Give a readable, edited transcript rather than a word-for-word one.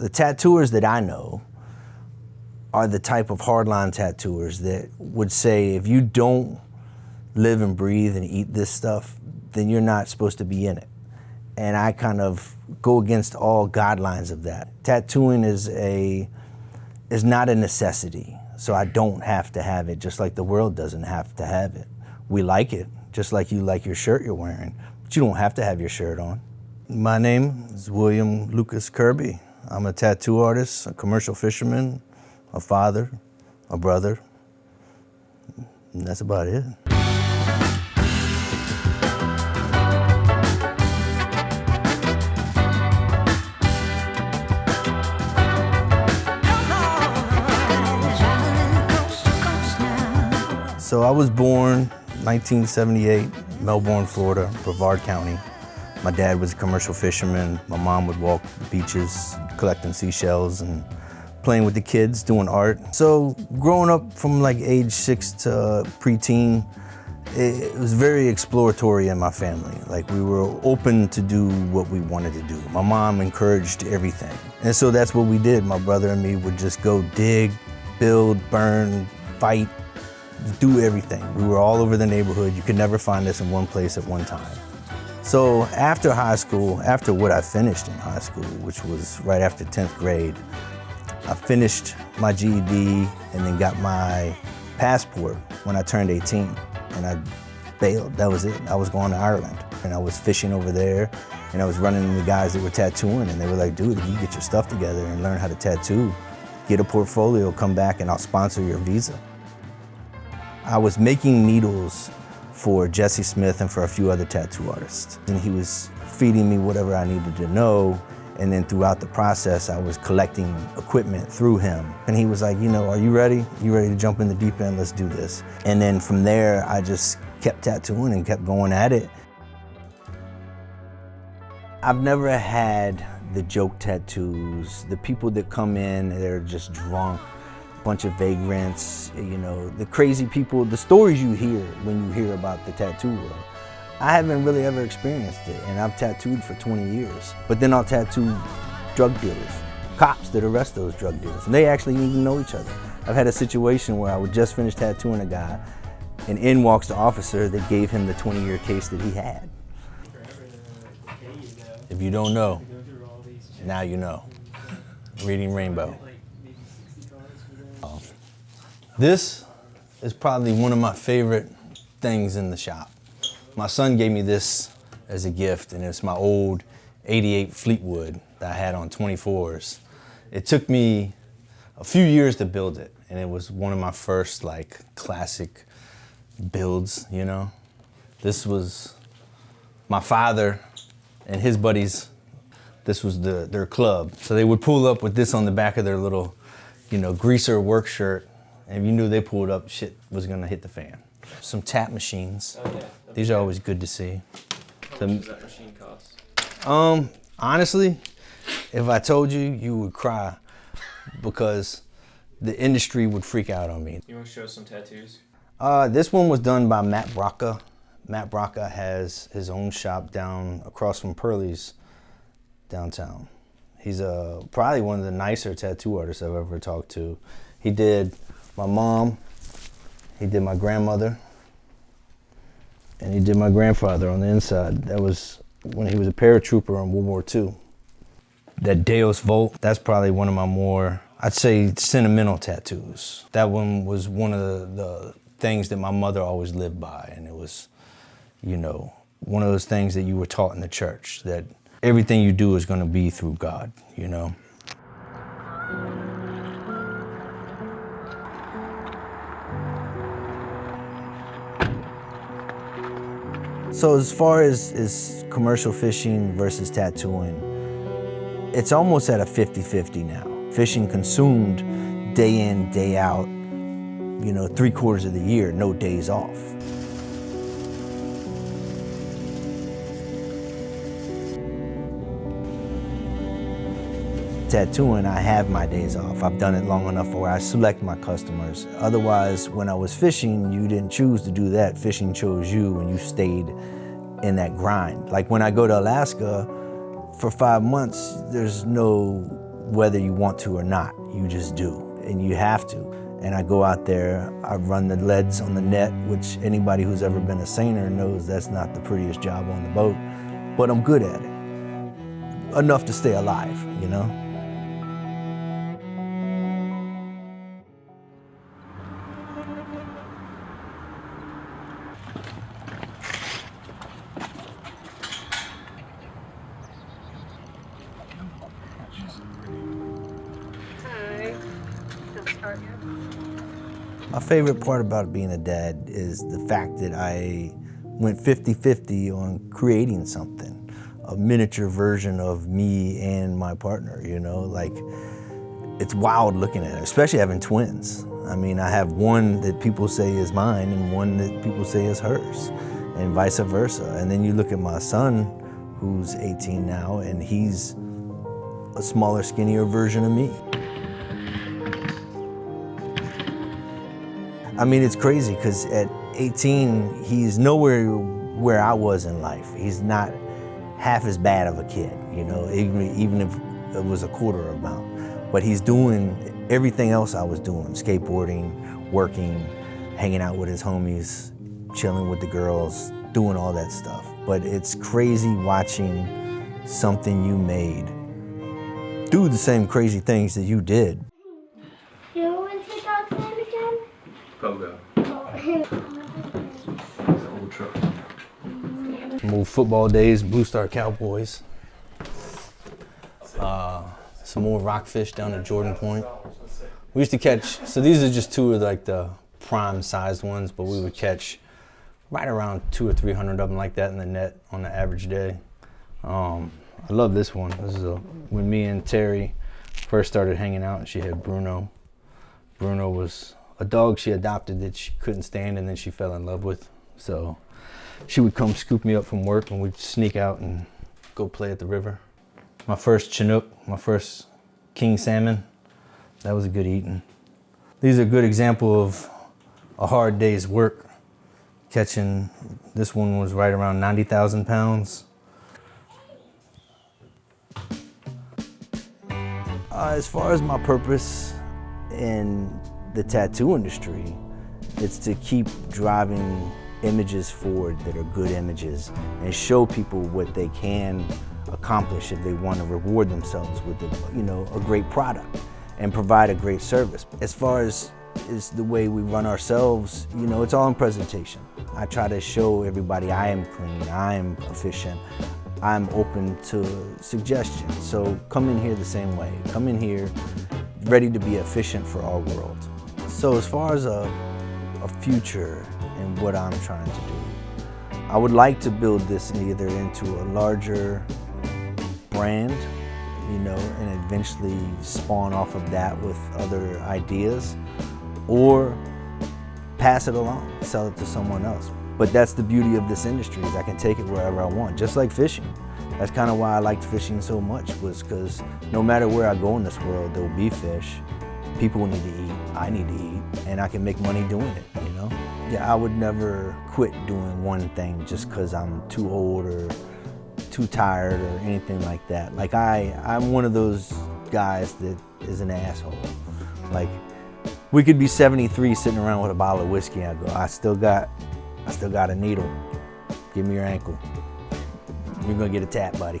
The tattooers that I know are the type of hardline tattooers that would say, if you don't live and breathe and eat this stuff, then you're not supposed to be in it. And I kind of go against all guidelines of that. Tattooing is not a necessity, so I don't have to have it, just like the world doesn't have to have it. We like it, just like you like your shirt you're wearing, but you don't have to have your shirt on. My name is William Lucas Kirby. I'm a tattoo artist, a commercial fisherman, a father, a brother, and that's about it. So I was born 1978, Melbourne, Florida, Brevard County. My dad was a commercial fisherman. My mom would walk the beaches, collecting seashells and playing with the kids, doing art. So growing up from like age 6 to preteen, it was very exploratory in my family. Like, we were open to do what we wanted to do. My mom encouraged everything. And so that's what we did. My brother and me would just go dig, build, burn, fight, do everything. We were all over the neighborhood. You could never find us in one place at one time. So after high school, after what I finished in high school, which was right after 10th grade, I finished my GED and then got my passport when I turned 18, and I bailed. That was it. I was going to Ireland, and I was fishing over there, and I was running into guys that were tattooing, and they were like, dude, if you get your stuff together and learn how to tattoo, get a portfolio, come back, and I'll sponsor your visa. I was making needles for Jesse Smith and for a few other tattoo artists. And he was feeding me whatever I needed to know. And then throughout the process, I was collecting equipment through him. And he was like, you know, are you ready? You ready to jump in the deep end? Let's do this. And then from there, I just kept tattooing and kept going at it. I've never had the joke tattoos, the people that come in, they're just drunk, bunch of vagrants, you know, the crazy people, the stories you hear when you hear about the tattoo world. I haven't really ever experienced it, and I've tattooed for 20 years. But then I'll tattoo drug dealers, cops that arrest those drug dealers, and they actually even know each other. I've had a situation where I would just finish tattooing a guy, and in walks the officer that gave him the 20-year case that he had. If you don't know, now you know. Reading Rainbow. This is probably one of my favorite things in the shop. My son gave me this as a gift, and it's my old 88 Fleetwood that I had on 24s. It took me a few years to build it, and it was one of my first like classic builds, you know. This was my father and his buddies. This was their club. So they would pull up with this on the back of their little, you know, greaser work shirt. And you knew they pulled up, shit was gonna hit the fan. Some tap machines. Oh, yeah. These are always good to see. How much does that machine cost? Honestly, if I told you, you would cry, because the industry would freak out on me. You wanna show us some tattoos? This one was done by Matt Brocca. Matt Brocca has his own shop down across from Pearlie's downtown. He's probably one of the nicer tattoo artists I've ever talked to. He did my mom, he did my grandmother, and he did my grandfather on the inside. That was when he was a paratrooper in World War II. That Deus Vult, that's probably one of my more, I'd say, sentimental tattoos. That one was one of the things that my mother always lived by, and it was, you know, one of those things that you were taught in the church, that everything you do is gonna be through God, you know? So as far as commercial fishing versus tattooing, it's almost at a 50-50 now. Fishing consumed day in, day out, you know, 3/4 of the year, no days off. Tattooing, I have my days off. I've done it long enough where I select my customers. Otherwise, when I was fishing, you didn't choose to do that. Fishing chose you, and you stayed in that grind. Like when I go to Alaska for 5 months, there's no whether you want to or not. You just do, and you have to. And I go out there, I run the leads on the net, which anybody who's ever been a seiner knows that's not the prettiest job on the boat, but I'm good at it. Enough to stay alive, you know? My favorite part about being a dad is the fact that I went 50-50 on creating something, a miniature version of me and my partner, you know? Like, it's wild looking at it, especially having twins. I mean, I have one that people say is mine and one that people say is hers, and vice versa. And then you look at my son, who's 18 now, and he's a smaller, skinnier version of me. I mean, it's crazy because at 18, he's nowhere where I was in life. He's not half as bad of a kid, you know, even if it was a quarter amount. But he's doing everything else I was doing, skateboarding, working, hanging out with his homies, chilling with the girls, doing all that stuff. But it's crazy watching something you made do the same crazy things that you did. Pogo. Old truck. Some old football days, Blue Star Cowboys. Some more rockfish down at Jordan Point. We used to catch, so these are just two of like the prime sized ones, but we would catch right around 200 or 300 of them like that in the net on the average day. I love this one. This is when me and Terry first started hanging out and she had Bruno. Bruno was a dog she adopted that she couldn't stand and then she fell in love with. So she would come scoop me up from work and we'd sneak out and go play at the river. My first Chinook, my first king salmon, that was a good eating. These are a good example of a hard day's work. Catching, this one was right around 90,000 pounds. As far as my purpose in the tattoo industry, it's to keep driving images forward that are good images and show people what they can accomplish if they want to reward themselves with a great product and provide a great service. As far as is the way we run ourselves, it's all in presentation. I try to show everybody I am clean, I am efficient, I'm open to suggestions. So come in here the same way. Come in here ready to be efficient for our world. So as far as a future and what I'm trying to do, I would like to build this either into a larger brand, and eventually spawn off of that with other ideas, or pass it along, sell it to someone else. But that's the beauty of this industry, is I can take it wherever I want, just like fishing. That's kind of why I liked fishing so much, was because no matter where I go in this world, there will be fish. People need to eat, I need to eat, and I can make money doing it, Yeah, I would never quit doing one thing just because I'm too old or too tired or anything like that. Like I'm one of those guys that is an asshole. Like, we could be 73 sitting around with a bottle of whiskey, and I go, I still got a needle. Give me your ankle. You're gonna get a tap, buddy.